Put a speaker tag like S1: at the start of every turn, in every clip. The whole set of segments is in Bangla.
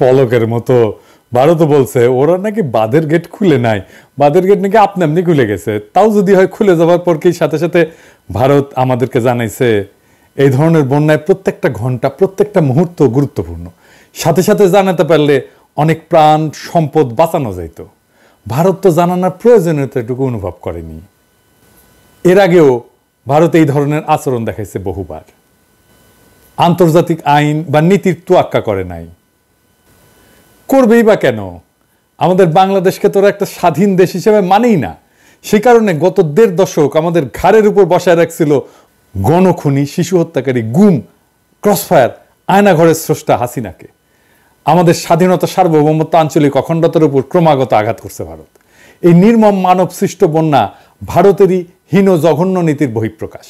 S1: পলকের মতো। ভারতও বলছে ওরা নাকি বাঁধের গেট খুলে নাই, বাঁধের গেট নাকি আপনি আপনি খুলে গেছে। তাও যদি হয় খুলে যাওয়ার পর কি সাথে সাথে ভারত আমাদেরকে জানাইছে এই ধরনের বন্যায় প্রত্যেকটা ঘন্টা প্রত্যেকটা মুহূর্ত গুরুত্বপূর্ণ, সাথে সাথে জানাতে পারলে অনেক প্রাণ সম্পদ বাঁচানো যাইত। ভারত তো জানানোর প্রয়োজনীয়তাটুকু অনুভব করেনি। এর আগেও ভারত এই ধরনের আচরণ দেখাইছে বহুবার। আন্তর্জাতিক আইন বা নীতির তোয়াক্কা করে নাই, করবেই বা কেন? আমাদের বাংলাদেশকে তোরা একটা স্বাধীন দেশ হিসেবে মানেই না। সেই কারণে গত ১.৫ দশক আমাদের ঘাড়ের উপর বসায় রাখছিল গণখুনি, শিশু হত্যাকারী, গুম, ক্রসফায়ার, আয়নাঘরের স্রষ্টা হাসিনাকে। আমাদের স্বাধীনতা, সার্বভৌমত্ব, আঞ্চলিক অখণ্ডতার উপর ক্রমাগত আঘাত করছে ভারত। এই নির্মম মানব সৃষ্ট বন্যা ভারতেরই হীন জঘন্য নীতির বহিঃপ্রকাশ।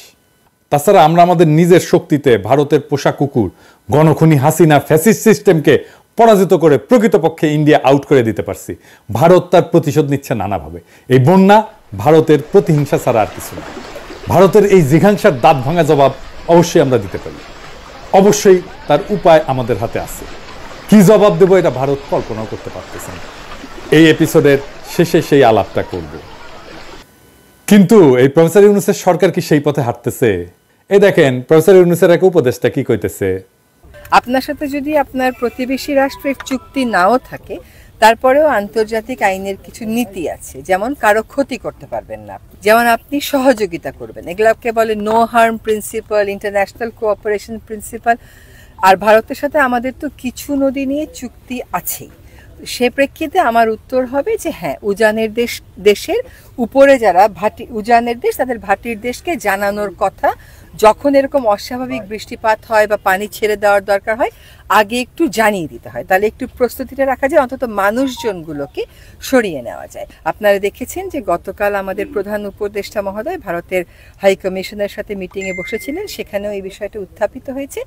S1: তাছাড়া আমরা আমাদের নিজের শক্তিতে ভারতের পোষা কুকুর গণখুনি হাসিনা ফ্যাসিস্ট সিস্টেমকে পরাজিত করে প্রকৃতপক্ষে ইন্ডিয়া আউট করে দিতে পারছি। ভারত তার প্রতিশোধ নিচ্ছে নানাভাবে। এই বন্যা ভারতের প্রতিহিংসা ছাড়া আর কিছু না। ভারতের এই জিঘাংসার দাঁত ভাঙা জবাব অবশ্যই আমরা দিতে পারি, অবশ্যই তার উপায় আমাদের হাতে আছে। কি জবাব দেবো এটা ভারত কল্পনাও করতে পারতেছে না। এই এপিসোডের শেষে সেই আলাপটা করব। কিন্তু এই প্রফেসর ইউনূসের সরকার কি সেই পথে হাঁটতেছে? এই দেখেন প্রফেসর ইউনূসের এক উপদেষ্টা কি কইতেছে।
S2: আপনার সাথে যদি আপনার প্রতিবেশী রাষ্ট্রের চুক্তি নাও থাকে, তারপরেও আন্তর্জাতিক আইনের কিছু নীতি আছে, যেমন কারো ক্ষতি করতে পারবেন না, যেমন আপনি সহযোগিতা করবেন। এগুলোকে বলে no harm principle, international cooperation principle. আর ভারতের সাথে আমাদের তো কিছু নদী নিয়ে চুক্তি আছেই। সে প্রেক্ষিতে আমার উত্তর হবে যে হ্যাঁ, উজানের দেশের উপরে যারা উজানের দেশ, তাদের ভাটির দেশকে জানানোর কথা, যখন এরকম অস্বাভাবিক বৃষ্টিপাত হয় বা পানি ছেড়ে দেওয়ার দরকার হয়, আগে একটু জানিয়ে দিতে হয়। তাহলে একটু প্রস্তুতিটা রাখা যায়, অন্তত মানুষজনগুলোকে সরিয়ে নেওয়া যায়। আপনারা দেখেছেন যে গতকাল আমাদের প্রধান উপদেষ্টা মহোদয় ভারতের হাই কমিশনের সাথে মিটিংয়ে বসেছিলেন, সেখানেও এই বিষয়টা উত্থাপিত হয়েছে।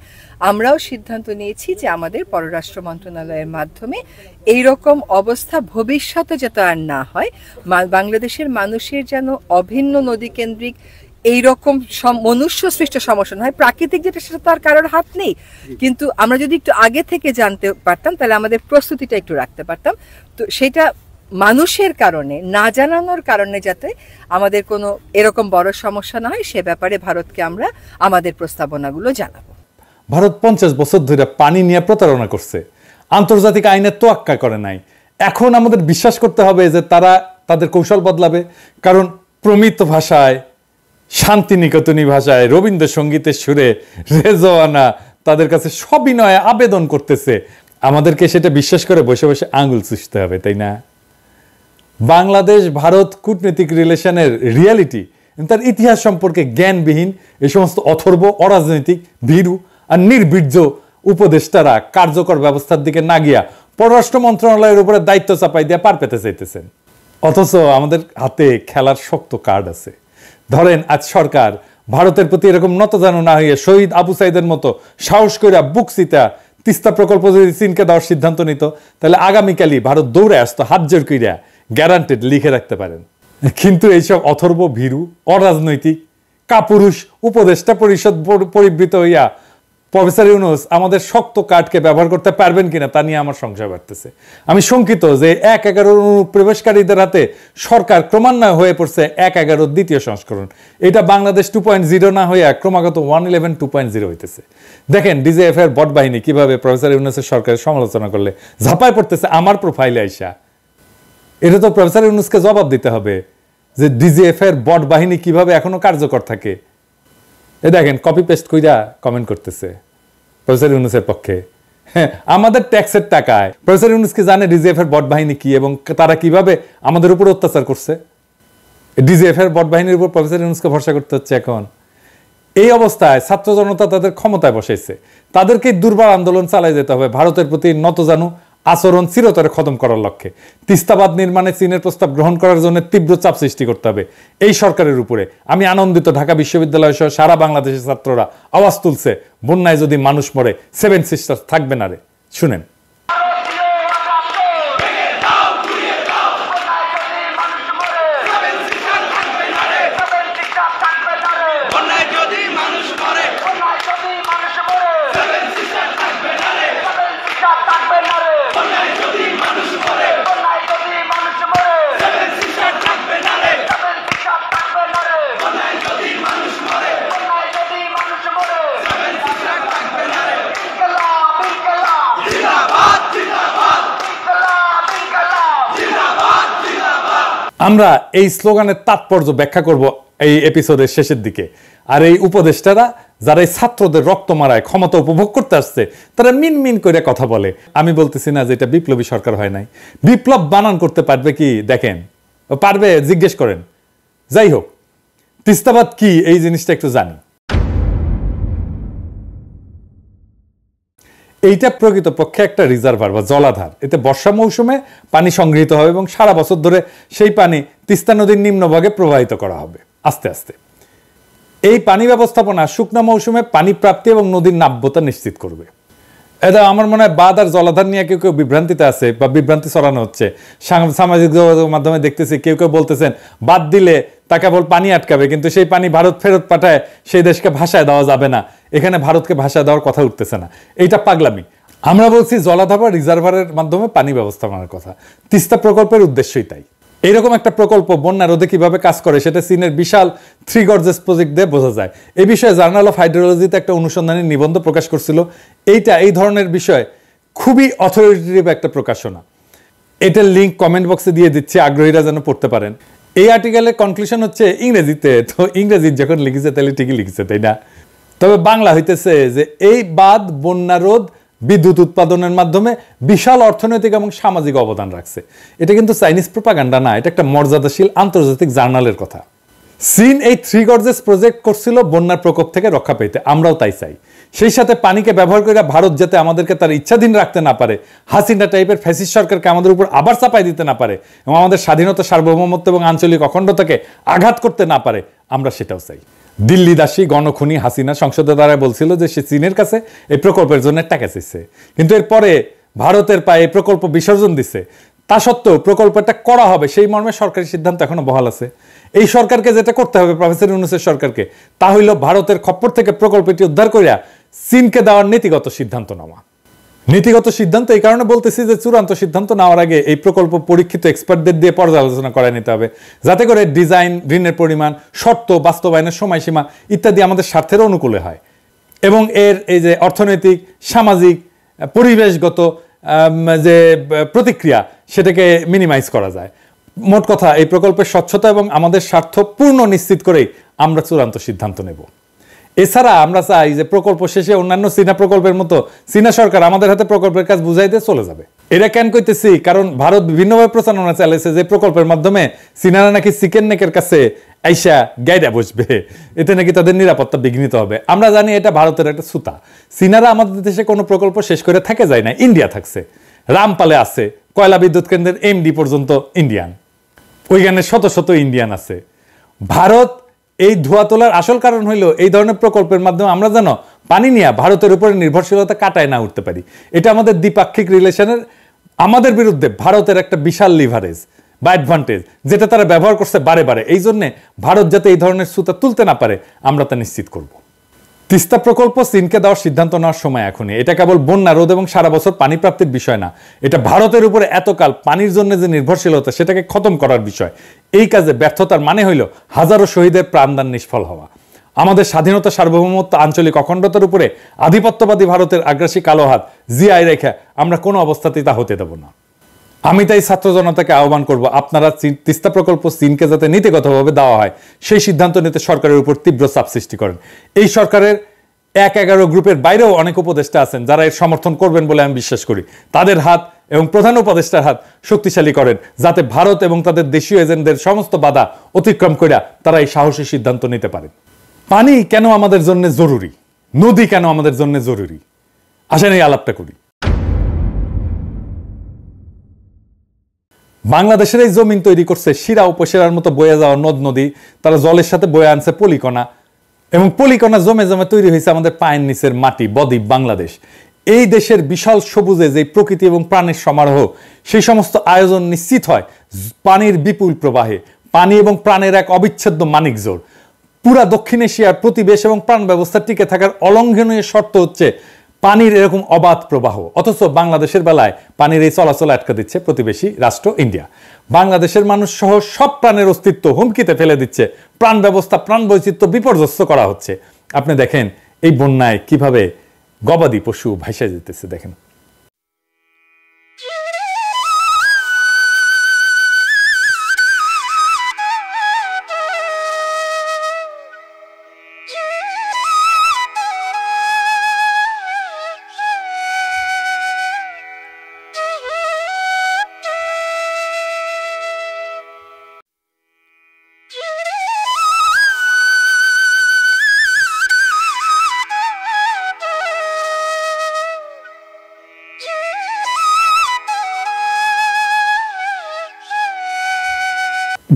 S2: আমরাও সিদ্ধান্ত নিয়েছি যে আমাদের পররাষ্ট্র মন্ত্রণালয়ের মাধ্যমে এইরকম অবস্থা ভবিষ্যতে যাতে আর না হয়, বাংলাদেশের মানুষের যেন অভিন্ন নদীকেন্দ্রিক এইরকম মনুষ্য সৃষ্ট সমস্যা না হয়। প্রাকৃতিক যেটা, সেটা তো আর কারোর হাত নেই, কিন্তু আমরা যদি একটু আগে থেকে জানতে পারতাম তাহলে আমাদের প্রস্তুতিটা একটু রাখতে পারতাম। তো সেটা মানুষের কারণে, না জানানোর কারণে যাতে আমাদের কোনো এরকম বড় সমস্যা না হয়, সে ব্যাপারে ভারতকে আমরা আমাদের প্রস্তাবনাগুলো জানাবো।
S1: ভারত 50 বছর ধরে পানি নিয়ে প্রতারণা করছে, আন্তর্জাতিক আইনের তোয়াক্কা করে নাই। এখন আমাদের বিশ্বাস করতে হবে যে তারা তাদের কৌশল বদলাবে, কারণ প্রমিত ভাষায়, শান্তিনিকেতনী ভাষায়, রবীন্দ্রসঙ্গীতের সুরে রেজওয়ানা তাদের কাছে সবিনয়ে আবেদন করতেছে। আমাদেরকে সেটা বিশ্বাস করে বসে বসে আঙুল চুষতে হবে, তাই না? বাংলাদেশ ভারত কূটনৈতিক রিলেশনের রিয়ালিটি, তার ইতিহাস সম্পর্কে জ্ঞানবিহীন এই সমস্ত অথর্ব, অরাজনৈতিক, ভীরু আর নির্বীর্য উপদেষ্টারা কার্যকর ব্যবস্থার দিকে না গিয়া পররাষ্ট্র মন্ত্রণালয়ের উপরে দায়িত্ব চাপাই দিয়ে পার পেতে চাইতেছেন। অথচ আমাদের হাতে খেলার শক্ত কার্ড আছে। ধরেন আজ সরকার ভারতের প্রতি এরকম নতজানু না হইয়া শহীদ আবু সাইদের মতো সাহস কইরা বুক চিতা তিস্তা প্রকল্প যদি চীনকে দেওয়ার সিদ্ধান্ত নিত, তাহলে আগামীকালই ভারত দৌড়ে আসতো হাত জোর কইরা, গ্যারান্টেড, লিখে রাখতে পারেন। কিন্তু এইসব অথর্ব, ভীরু, অরাজনৈতিক, কাপুরুষ উপদেষ্টা পরিষদ পরিবৃত হইয়া প্রফেসর ইউনূস আমাদের শক্ত কার্ডকে ব্যবহার করতে পারবেন কিনা তা নিয়ে আমার সংশয় বাড়তেছে। আমি শঙ্কিত যে 1/11 অনুপ্রবেশকারীদের হাতে সরকার ক্রমান্বয়ে হয়ে পড়ছে 1/11 দ্বিতীয় সংস্করণ। এটা বাংলাদেশ 2.0 না হইয়া ক্রমাগত 111 2.0 হইতেছে। দেখেন ডিজিএফ এর বট বাহিনী কিভাবে প্রফেসর ইউনূসের সরকারের সমালোচনা করলে ঝাঁপায় পড়তেছে আমার প্রোফাইলে আইসা। এটা তো প্রফেসর ইউনূসকে জবাব দিতে হবে যে ডিজিএফ এর বট বাহিনী কিভাবে এখনো কার্যকর থাকে। এ দেখেন কপি পেস্ট কইরা কমেন্ট করতেছে প্রফেসর ইউনূসের পক্ষে। হ্যাঁ, আমাদের ট্যাক্সের টাকায় প্রফেসর ইউনূস কি জানে ডিজিএফ এর বট বাহিনী কি এবং তারা কিভাবে আমাদের উপর অত্যাচার করছে? ডিজিএফ এর বট বাহিনীর উপর প্রফেসর ইউনূসকে ভরসা করতে হচ্ছে এখন। এই অবস্থায় ছাত্র জনতা তাদের ক্ষমতায় বসাইছে, তাদেরকে দুর্বার আন্দোলন চালাই যেতে হবে ভারতের প্রতি নতজানু আচরণ চিরতরে খতম করার লক্ষ্যে। তিস্তাবাদ নির্মাণে চীনের প্রস্তাব গ্রহণ করার জন্য তীব্র চাপ সৃষ্টি করতে হবে এই সরকারের উপরে। আমি আনন্দিত ঢাকা বিশ্ববিদ্যালয় সহ সারা বাংলাদেশের ছাত্ররা আওয়াজ তুলছে, বন্যায় যদি মানুষ মরে 7 সিস্টার্স থাকবে না রে। শুনেন।
S3: থাকবে না রে।
S1: আমরা এই স্লোগানের তাৎপর্য ব্যাখ্যা করব এই এপিসোডের শেষের দিকে। আর এই উপদেষ্টারা যারা এই ছাত্রদের রক্ত মারায় ক্ষমতা উপভোগ করতে আসছে, তারা মিন মিন করে কথা বলে। আমি বলতেছি না যে এটা বিপ্লবী সরকার হয় নাই। বিপ্লব বানান করতে পারবে কি দেখেন, পারবে জিজ্ঞেস করেন। যাই হোক, তিস্তাবাদ কি এই জিনিসটা একটু জানি। এইটা প্রকৃতপক্ষে একটা রিজার্ভার বা জলাধার। এতে বর্ষা মৌসুমে পানি সংগৃহীত হবে এবং সারা বছর ধরে সেই পানি তিস্তা নদীর নিম্নভাগে প্রবাহিত করা হবে আস্তে আস্তে। এই পানি ব্যবস্থাপনা শুকনো মৌসুমে পানি প্রাপ্তি এবং নদীর নাব্যতা নিশ্চিত করবে। এটা আমার মনে হয় বাঁধ আর জলাধার নিয়ে কেউ কেউ বিভ্রান্তিতে আছে বা বিভ্রান্তি ছড়ানো হচ্ছে। সামাজিক যোগাযোগের মাধ্যমে দেখতেছি কেউ কেউ বলতেছেন বাদ দিলে তা কেবল পানি আটকাবে, কিন্তু সেই পানি ভারত ফেরত পাঠায় সেই দেশকে ভাষায় দেওয়া যাবে না। এখানে ভারতকে ভাষায় দেওয়ার কথা উঠতেছে না, এইটা পাগলামি। আমরা বলছি জলাধার বা রিজার্ভারের মাধ্যমে পানি ব্যবস্থাপনার কথা। তিস্তা প্রকল্পের উদ্দেশ্যই তাই। এইরকম একটা প্রকল্প বন্যা রোধে কিভাবে কাজ করে সেটা চীনের বিশাল 3 গর্জেস প্রজেক্ট দিয়ে বোঝা যায়। এই বিষয়ে জার্নাল অফ হাইড্রোলজিতে একটা অনুসন্ধানী নিবন্ধ প্রকাশ করছিল। এই ধরনের বিষয় খুবই অথরিটেটিভ একটা প্রকাশনা। এটার লিঙ্ক কমেন্ট বক্সে দিয়ে দিচ্ছি, আগ্রহীরা যেন পড়তে পারেন। এই আর্টিকেলের কনক্লুশন হচ্ছে ইংরেজিতে, তো ইংরেজি যখন লিখেছে তাহলে ঠিকই লিখেছে, তাই না? তবে বাংলা হইতেছে যে এই বাঁধ বন্যা রোধ বিদ্যুৎ উৎপাদনের মাধ্যমে বিশাল অর্থনৈতিক এবং সামাজিক অবদান রাখছে। এটা কিন্তু চাইনিজ প্রোপাগান্ডা না, এটা একটা মর্যাদাশীল আন্তর্জাতিক জার্নালের কথা। চীন এই 3 গর্জেস প্রজেক্ট করছিল বন্যার প্রকোপ থেকে রক্ষা পেতে, আমরাও তাই চাই। সেই সাথে পানিকে ব্যবহার করে ভারত যাতে আমাদেরকে তার ইচ্ছাধীন রাখতে না পারে, হাসিনা টাইপের ফ্যাসিস্ট সরকারকে আমাদের উপর আবার চাপাই দিতে না পারে এবং আমাদের স্বাধীনতা, সার্বভৌমত্ব এবং আঞ্চলিক অখণ্ডতাকে আঘাত করতে না পারে, আমরা সেটাও চাই। দিল্লি দাসী গণখুনি হাসিনা সংসদে দ্বারা বলছিল যে সে চীনের কাছে এই প্রকল্পের জন্য টাকা চাইছে, কিন্তু এরপরে ভারতের পায়ে এই প্রকল্প বিসর্জন দিচ্ছে। তা সত্ত্বেও প্রকল্পটা করা হবে সেই মর্মে সরকারি সিদ্ধান্ত এখনো বহাল আছে। এই সরকারকে যেটা করতে হবে, প্রফেসর ইউনূসের সরকারকে, তা হইল ভারতের খপ্পর থেকে প্রকল্পটি উদ্ধার করিয়া চীনকে দেওয়ার নীতিগত সিদ্ধান্ত নেওয়া। নীতিগত সিদ্ধান্ত এই কারণে বলতেছি যে চূড়ান্ত সিদ্ধান্ত নেওয়ার আগে এই প্রকল্প পরীক্ষিত এক্সপার্টদের দিয়ে পর্যালোচনা করে নিতে হবে, যাতে করে ডিজাইন, ঋণের পরিমাণ, শর্ত, বাস্তবায়নের সময়সীমা ইত্যাদি আমাদের স্বার্থের অনুকূলে হয় এবং এর এই যে অর্থনৈতিক, সামাজিক, পরিবেশগত যে প্রতিক্রিয়া সেটাকে মিনিমাইজ করা যায়। মোট কথা, এই প্রকল্পের স্বচ্ছতা এবং আমাদের স্বার্থ পূর্ণ নিশ্চিত করেই আমরা চূড়ান্ত সিদ্ধান্ত নেব। এছাড়া আমরা চাই যে প্রকল্প শেষে অন্যান্য চীনা প্রকল্পের মতো চীনা সরকার আমাদের হাতে প্রকল্পের কাজ বুঝাই দিয়ে চলে যাবে। এটা কেন কইতেছি, কারণ ভারত বিভিন্নভাবে প্রচারণা চালাইছে যে প্রকল্পের মাধ্যমে চীনারা নাকি চিকেন নেকের কাছে আইসা গাইডা বসবে, এতে নাকি তাদের নিরাপত্তা বিঘ্নিত হবে। আমরা জানি এটা ভারতের একটা ছুতা। চীনারা আমাদের দেশে কোনো প্রকল্প শেষ করে থাকে যায় না। ইন্ডিয়া থাকছে, রামপালে আছে, কয়লা বিদ্যুৎ কেন্দ্রের এমডি পর্যন্ত ইন্ডিয়ান, ওইখানে শত শত ইন্ডিয়ান আছে। ভারত এই ধোয়া তোলার আসল কারণ হইল এই ধরনের প্রকল্পের মাধ্যমে আমরা যেন পানি নিয়ে ভারতের উপরে নির্ভরশীলতা কাটায় না উঠতে পারি। এটা আমাদের দ্বিপাক্ষিক রিলেশনের আমাদের বিরুদ্ধে ভারতের একটা বিশাল লিভারেজ বা অ্যাডভান্টেজ, যেটা তারা ব্যবহার করছে বারে বারে। এই জন্যে ভারত যাতে এই ধরনের সুতা তুলতে না পারে আমরা তা নিশ্চিত করব। তিস্তা প্রকল্প চীনকে দেওয়ার সিদ্ধান্ত নেওয়ার সময় এখনই। এটা কেবল বন্যা রোধ এবং সারা বছর পানি প্রাপ্তির বিষয় না, এটা ভারতের উপরে এতকাল পানির জন্য যে নির্ভরশীলতা সেটাকে খতম করার বিষয়। এই কাজে ব্যর্থতার মানে হইল হাজারো শহীদের প্রাণদান নিষ্ফল হওয়া। আমাদের স্বাধীনতা, সার্বভৌমত্ব, আঞ্চলিক অখণ্ডতার উপরে আধিপত্যবাদী ভারতের আগ্রাসী কালো হাত জিআই রেখে আমরা কোনো অবস্থাতেই তা হতে দেব না। আমি তাই ছাত্র জনতাকে আহ্বান করব, আপনারা তিস্তা প্রকল্প চীনকে যাতে নীতিগতভাবে দেওয়া হয় সেই সিদ্ধান্ত নিতে সরকারের উপর তীব্র চাপ সৃষ্টি করেন। এই সরকারের 1-11 গ্রুপের বাইরেও অনেক উপদেষ্টা আছেন যারা এর সমর্থন করবেন বলে আমি বিশ্বাস করি। তাদের হাত এবং প্রধান উপদেষ্টার হাত শক্তিশালী করেন, যাতে ভারত এবং তাদের দেশীয় এজেন্টদের সমস্ত বাধা অতিক্রম করে তারা এই সাহসী সিদ্ধান্ত নিতে পারেন। পানি কেন আমাদের জন্য জরুরি, নদী কেন আমাদের জন্য জরুরি, আসেন এই আলাপটা করি। বাংলাদেশের এই জমিন তৈরি করছে শিরা উপশিরার মতো বয়ে যাওয়া নদ নদী, তারা জলের সাথে বয়ে আনছে পলিকণা, এবং পলিকণা জমে জমে তৈরি হয়েছে আমাদের পায়ের নিচের মাটি, বদ্বীপ বাংলাদেশ। এই দেশের বিশাল সবুজে যে প্রকৃতি এবং প্রাণের সমারোহ, সেই সমস্ত আয়োজন নিশ্চিত হয় পানির বিপুল প্রবাহে। পানি এবং প্রাণের এক অবিচ্ছেদ্য মানিকজোড়। পুরা দক্ষিণ এশিয়ার প্রতিবেশ এবং প্রাণ ব্যবস্থা টিকে থাকার অলঙ্ঘনীয় শর্ত হচ্ছে পানির এরকম অবাধ প্রবাহ। অথচ বাংলাদেশের বেলায় পানির এই চলাচল আটকে দিচ্ছে প্রতিবেশী রাষ্ট্র ইন্ডিয়া। বাংলাদেশের মানুষ সহ সব প্রাণের অস্তিত্ব হুমকিতে ফেলে দিচ্ছে, প্রাণ ব্যবস্থা, প্রাণ বৈচিত্র্য বিপর্যস্ত করা হচ্ছে। আপনি দেখেন এই বন্যায় কিভাবে গবাদি পশু ভাসে যেতেছে, দেখেন।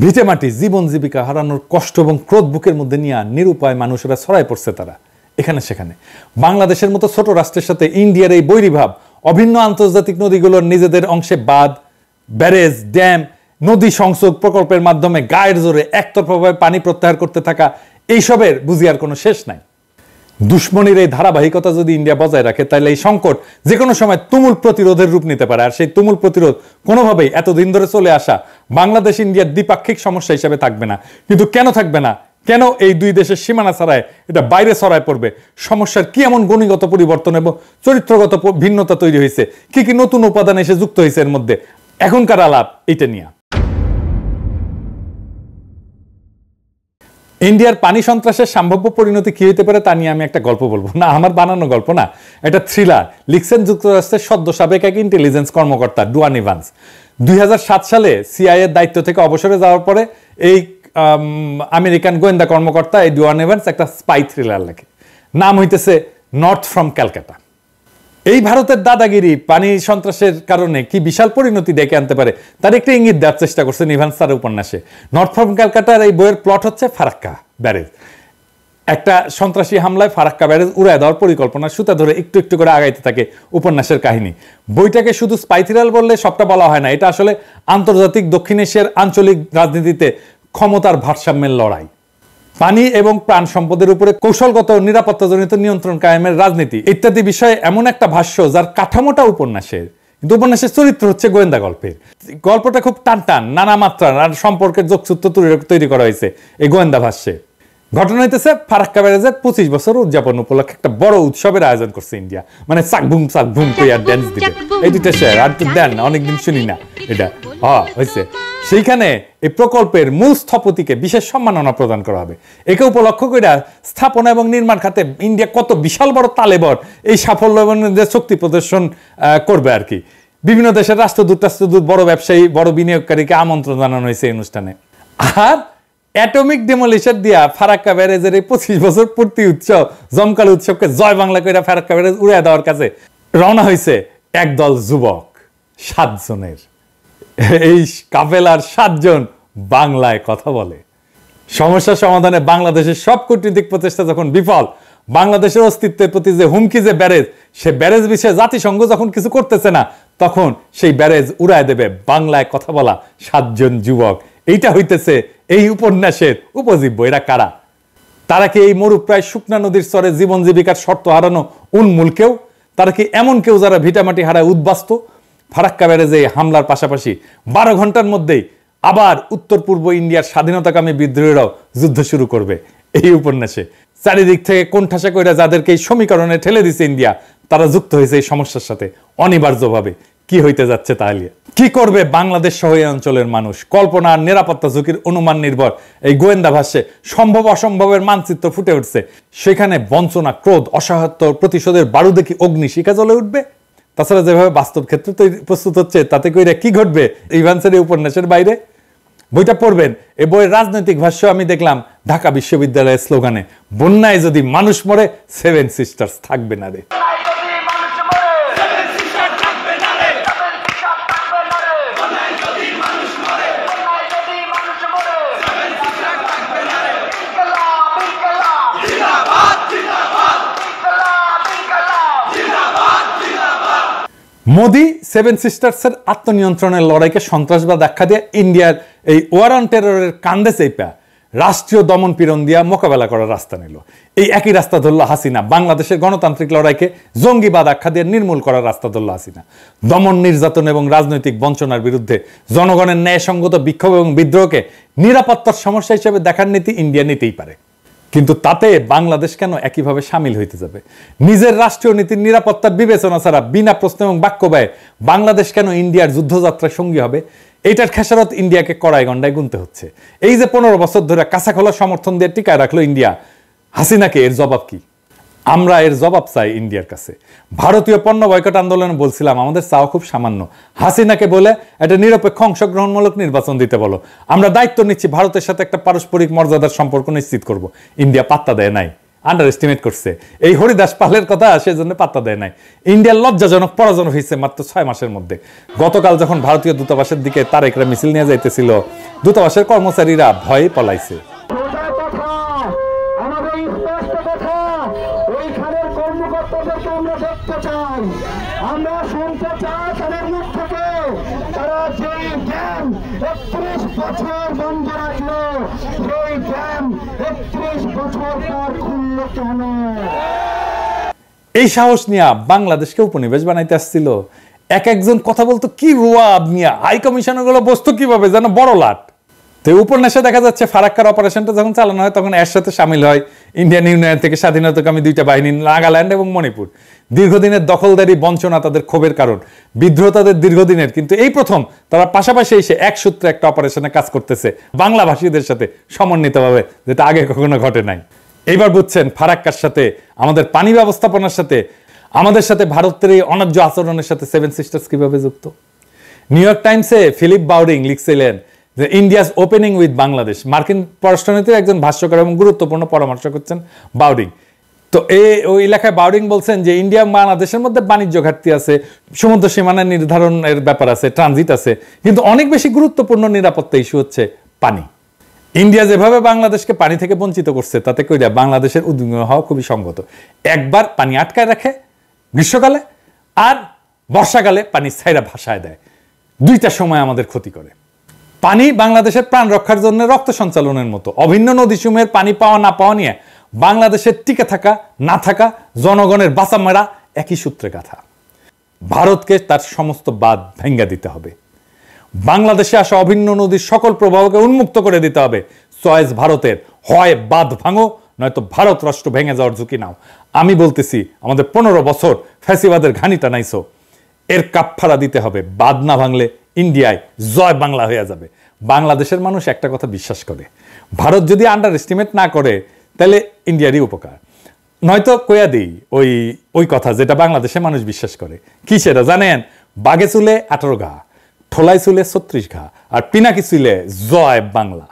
S1: ভিটেমাটি জীবন জীবিকা হারানোর কষ্ট এবং ক্রোধ বুকের মধ্যে নিয়ে নিরুপায় মানুষেরা ছড়ায় পড়ছে তারা এখানে সেখানে। বাংলাদেশের মতো ছোট রাষ্ট্রের সাথে ইন্ডিয়ার এই বৈরীভাব, অভিন্ন আন্তর্জাতিক নদীগুলোর নিজেদের অংশে বাঁধ, ব্যারেজ, ড্যাম, নদী সংযোগ প্রকল্পের মাধ্যমে গায়ের জোরে একতরফাভাবে পানি প্রত্যাহার করতে থাকা, এইসবের বুঝিয়ার কোনো শেষ নাই। দুশ্মনীর এই ধারাবাহিকতা যদি ইন্ডিয়া বজায় রাখে তাহলে এই সংকট যে কোনো সময় তুমুল প্রতিরোধের রূপ নিতে পারে। আর সেই তুমুল প্রতিরোধ কোনোভাবেই এতদিন ধরে চলে আসা বাংলাদেশ ইন্ডিয়ার দ্বিপাক্ষিক সমস্যা হিসেবে থাকবে না। কিন্তু কেন থাকবে না, কেন এই দুই দেশের সীমানা ছাড়ায় এটা বাইরে ছড়ায় পড়বে? সমস্যার কি এমন গুণগত পরিবর্তন এবং চরিত্রগত ভিন্নতা তৈরি হয়েছে? কি কি নতুন উপাদান এসে যুক্ত হয়েছে এর মধ্যে? এখনকার আলাপ এটা নিয়ে। ইন্ডিয়ার পানি সন্ত্রাসের সম্ভাব্য পরিণতি কি হতে পারে তা নিয়ে আমি একটা গল্প বলবো। না, আমার বানানো গল্প না, এটা থ্রিলার। লিখছেন যুক্তরাষ্ট্রের সদ্য সাবেক এক ইন্টেলিজেন্স কর্মকর্তা ডুয়ান ইভান্স। 2007 সালে সিআইএর দায়িত্ব থেকে অবসরে যাওয়ার পরে এই আমেরিকান গোয়েন্দা কর্মকর্তা এই ডুয়ান ইভান্স একটা স্পাই থ্রিলার লেখে, নাম হইতেছে নর্থ ফ্রম ক্যালকাটা। এই ভারতের দাদাগিরি পানি সন্ত্রাসের কারণে কি বিশাল পরিণতি ডেকে আনতে পারে তার একটা ইঙ্গিত দেওয়ার চেষ্টা করছেন ইভান্স তার উপন্যাসে। নর্থ ফ্রম ক্যালকাটার এই বইয়ের প্লট হচ্ছে ফারাক্কা ব্যারেজ। একটা সন্ত্রাসী হামলায় ফারাক্কা ব্যারেজ উড়ায় দেওয়ার পরিকল্পনা সুতা ধরে একটু একটু করে আগাইতে থাকে উপন্যাসের কাহিনী। বইটাকে শুধু স্পাই থ্রিলার বললে সবটা বলা হয় না, এটা আসলে আন্তর্জাতিক দক্ষিণ এশিয়ার আঞ্চলিক রাজনীতিতে ক্ষমতার ভারসাম্যের লড়াই, পানি এবং প্রাণ সম্পদের উপরে কৌশলগত নিরাপত্তাজনিত নিয়ন্ত্রণ কায়েমের রাজনীতি ইত্যাদি বিষয়ে এমন একটা ভাষ্য যার কাঠামোটা উপন্যাসের, কিন্তু উপন্যাসের চরিত্র হচ্ছে গোয়েন্দা গল্পের। গল্পটা খুব টান টান, নানা মাত্রার আর সম্পর্কের যোগসূত্র তৈরি করা হয়েছে এই গোয়েন্দা ভাষ্যে। ঘটনা হইতেছে ফারাক্কা ব্যারেজের 25 বছর উদযাপন উপলক্ষে একটা বড় উৎসবের আয়োজন করছে ইন্ডিয়া। মানে চাকভুম কইয়া ড্যান্স দিবে, এই দুইটা শেয়ার আর তো দেন অনেকদিন শুনি না এটা হয়েছে। সেইখানে এই প্রকল্পের মূল স্থপতিকে বিশেষ সম্মাননা প্রদান করা হবে। একে উপলক্ষ করে স্থাপনা এবং নির্মাণ খাতে ইন্ডিয়া কত বিশাল বড় তালেবর এই সাফল্য এবং শক্তি প্রদর্শন করবে আর কি। বিভিন্ন দেশের রাষ্ট্রদূত বড় ব্যবসায়ী, বড় বিনিয়োগকারীকে আমন্ত্রণ জানানো হয়েছে এই অনুষ্ঠানে। আর অ্যাটমিক ডেমোলিশন দিয়া ফারাক্কা ব্যারেজের এই 25 বছর পূর্তি উৎসব, জমকালো উৎসবকে জয় বাংলা করে ফারাক্কা ব্যারেজ উড়ে দেওয়ার কাছে রওনা হয়েছে একদল যুবক, 7 জনের। এই কাফেলার 7 জন বাংলায় কথা বলে। সমস্যা সমাধানে বাংলাদেশের সব কূটনৈতিক প্রচেষ্টা যখন বিফল, বাংলাদেশের অস্তিত্বের প্রতি যে হুমকি যে ব্যারেজ, সে ব্যারেজ বিষয়ে জাতিসংঘ যখন কিছু করতেছে না, তখন সেই ব্যারেজ উড়ায় দেবে বাংলায় কথা বলা 7 জন যুবক। এইটা হইতেছে এই উপন্যাসের উপজীব্য। এরা কারা? তারা কি এই মরুপ্রায় শুকনা নদীর স্তরে জীবন জীবিকার শর্ত হারানো উন্মূল কেউ? তারা কি এমন কেউ যারা ভিটামাটি হারায় উদ্বাস্ত? ফারাক্কা ব্যারেজে হামলার পাশাপাশি 12 ঘন্টার মধ্যেই আবার উত্তর পূর্ব ইন্ডিয়ার স্বাধীনতাকামী বিদ্রোহীরাও যুদ্ধ শুরু করবে এই উপন্যাসে। চারিদিক থেকে কোণঠাসা কইরা যাদেরকে এই সমীকরণে ঠেলে দিছে ইন্ডিয়া, তারা যুক্ত হয়েছে এই সমস্যার সাথে অনিবার্যভাবে। কি হইতে যাচ্ছে তাহলে? কি করবে বাংলাদেশ সহ এই অঞ্চলের মানুষ? কল্পনা আর নিরাপত্তা ঝুঁকির অনুমান নির্ভর এই গোয়েন্দা ভাষ্যে সম্ভব অসম্ভবের মানচিত্র ফুটে উঠছে। সেখানে বঞ্চনা, ক্রোধ, অসহায়ত্ব, প্রতিশোধের বারুদে কি অগ্নিশিখা জ্বলে উঠবে? তাছাড়া যেভাবে বাস্তব ক্ষেত্রে প্রস্তুত হচ্ছে তাতে কইরা কি ঘটবে ইভান্সের এই উপন্যাসের বাইরে? বইটা পড়বেন। এই বইয়ের রাজনৈতিক ভাষ্য আমি দেখলাম ঢাকা বিশ্ববিদ্যালয়ের স্লোগানে, বন্যায় যদি মানুষ মরে 7 সিস্টার্স থাকবে না রে। মোদি 7 সিস্টার্সের আত্মনিয়ন্ত্রণের লড়াইকে সন্ত্রাসবাদ আখ্যা দিয়ে ইন্ডিয়ার এই ওয়ার অন টেররের কান্দে চেপা রাষ্ট্রীয় দমন পীড়ন দিয়া মোকাবেলা করার রাস্তা নিল। এই একই রাস্তা ধরল হাসিনা। বাংলাদেশের গণতান্ত্রিক লড়াইকে জঙ্গিবাদ আখ্যা দিয়ে নির্মূল করার রাস্তা ধরল হাসিনা। দমন, নির্যাতন এবং রাজনৈতিক বঞ্চনার বিরুদ্ধে জনগণের ন্যায়সঙ্গত বিক্ষোভ এবং বিদ্রোহকে নিরাপত্তার সমস্যা হিসেবে দেখার নীতি ইন্ডিয়া নিতেই পারে। কিন্তু তাতে বাংলাদেশ কেন একইভাবে সামিল হইতে যাবে? নিজের রাষ্ট্রীয় নীতির নিরাপত্তার বিবেচনা ছাড়া বিনা প্রশ্ন এবং বাক্য ব্যয়ে বাংলাদেশ কেন ইন্ডিয়ার যুদ্ধযাত্রার সঙ্গী হবে? এইটার খেসারত ইন্ডিয়াকে কড়াই গন্ডায় গুনতে হচ্ছে। এই যে 15 বছর ধরে কাঁচা খোলা সমর্থন দিয়ে টিকায় রাখলো ইন্ডিয়া হাসিনাকে, এর জবাব কি? আমরা এর জবাব চাই ইন্ডিয়ার কাছে। ভারতীয় পণ্য বয়কট আন্দোলনে বলছিলাম আমাদের চাওয়া খুব সামান্য, হাসিনাকে বলে একটা নিরপেক্ষ অংশগ্রহণমূলক নির্বাচন দিতে বলো। আমরা দায়িত্ব নিচ্ছি ভারতের সাথে একটা পারস্পরিক মর্যাদার সম্পর্ক নিশ্চিত করব। ইন্ডিয়া পাত্তা দেয় নাই। আন্ডার এস্টিমেট করছে। এই হরিদাস পালের কথা সেজন্য পাত্তা দেয় নাই। ইন্ডিয়ার লজ্জাজনক পরাজয় হয়েছে মাত্র 6 মাসের মধ্যে। গতকাল যখন ভারতীয় দূতাবাসের দিকে তারেকরা মিছিল নিয়ে যাইতেছিল, দূতাবাসের কর্মচারীরা ভয়ে পলাইছে।
S3: আমরা শুনতে চাই তাদের মুখ থেকে তারা যেই ড্যাম 31 বছর বন্ধ রাখলো, সেই ড্যাম 31 বছর পর খুলল কেন?
S1: এই সাহস নিয়ে বাংলাদেশকে উপনিবেশ বানাইতে আসছিল। একজন কথা বলতো কি রুয়াব নিয়ে, হাই কমিশনার গুলো বসতো কিভাবে যেন বড় লাট। তো উপন্যাসে দেখা যাচ্ছে ফারাক্কার অপারেশনটা যখন চালানো হয় তখন এর সাথে সামিল হয় ইন্ডিয়ান ইউনিয়ন থেকে স্বাধীনতাকামী 2টা বাহিনী, নাগাল্যান্ড এবং মণিপুর। দীর্ঘদিনের দখলদারি বঞ্চনা তাদের ক্ষোভের কারণ, বিদ্রোহ তাদের দীর্ঘদিনের, কিন্তু এই প্রথম তারা পাশাপাশি এসে এক সূত্রে একটা অপারেশনে কাজ করতেছে বাংলাভাষীদের সাথে সমন্বিতভাবে, যেটা আগে কখনো ঘটে নাই। এইবার বুঝছেন ফারাক্কার সাথে, আমাদের পানি ব্যবস্থাপনার সাথে, আমাদের সাথে ভারতের এই অন্যায্য আচরণের সাথে 7 সিস্টার্স কিভাবে যুক্ত। নিউ ইয়র্ক টাইমসে ফিলিপ বাউডিং লিখছিলেন যে ইন্ডিয়াস ওপেনিং উইথ বাংলাদেশ। মার্কিন পররাষ্ট্রনীতির একজন ভাষ্যকার এবং গুরুত্বপূর্ণ পরামর্শ করছেন বাউডিং। তো ওই এলাকায় বাউডিং বলছেন যে ইন্ডিয়া বাংলাদেশের মধ্যে বাণিজ্য ঘাটতি আছে, সমুদ্র সীমানা নির্ধারণের ব্যাপার আছে, ট্রানজিট আছে, কিন্তু অনেক বেশি গুরুত্বপূর্ণ নিরাপত্তা ইস্যু হচ্ছে পানি। ইন্ডিয়া যেভাবে বাংলাদেশকে পানি থেকে বঞ্চিত করছে তাতে কইরা বাংলাদেশের উদ্বিগ্ন হওয়া খুবই সঙ্গত। একবার পানি আটকায় রাখে গ্রীষ্মকালে, আর বর্ষাকালে পানি ছাইরা ভাসায় দেয়। 2টা সময় আমাদের ক্ষতি করে। পানি বাংলাদেশের প্রাণ রক্ষার জন্য রক্ত সঞ্চালনের মতো। অভিন্ন নদীসমূহের পানি পাওয়া না পাওয়া নিয়ে বাংলাদেশের টিকে থাকা না থাকা, জনগণের বাঁচা মারা একই সূত্রে গাথা। ভারতকে তার সমস্ত বাঁধ ভেঙ্গে দিতে হবে। বাংলাদেশে আসা অভিন্ন নদীর সকল প্রবাহকে উন্মুক্ত করে দিতে হবে। চয়েস ভারতের, হয় বাঁধ ভাঙো নয়তো ভারত রাষ্ট্র ভেঙে যাওয়ার ঝুঁকি নাও। আমি বলতেছি আমাদের 15 বছর ফ্যাসিবাদের ঘানিটা নাইছো, এর কাফফারা দিতে হবে। বাঁধ না ভাঙলে ইন্ডিয়ায় জয় বাংলা হয়ে যাবে। বাংলাদেশের মানুষ একটা কথা বিশ্বাস করে, ভারত যদি আন্ডার এস্টিমেট না করে তাহলে ইন্ডিয়ারই উপকার। নয়তো কয়া দিই ওই কথা যেটা বাংলাদেশের মানুষ বিশ্বাস করে। কি সেটা জানেন? বাঘে চুলে 18 ঘা, ঠোলায় চুলে 36 ঘা, আর পিনাকি চুলে জয় বাংলা।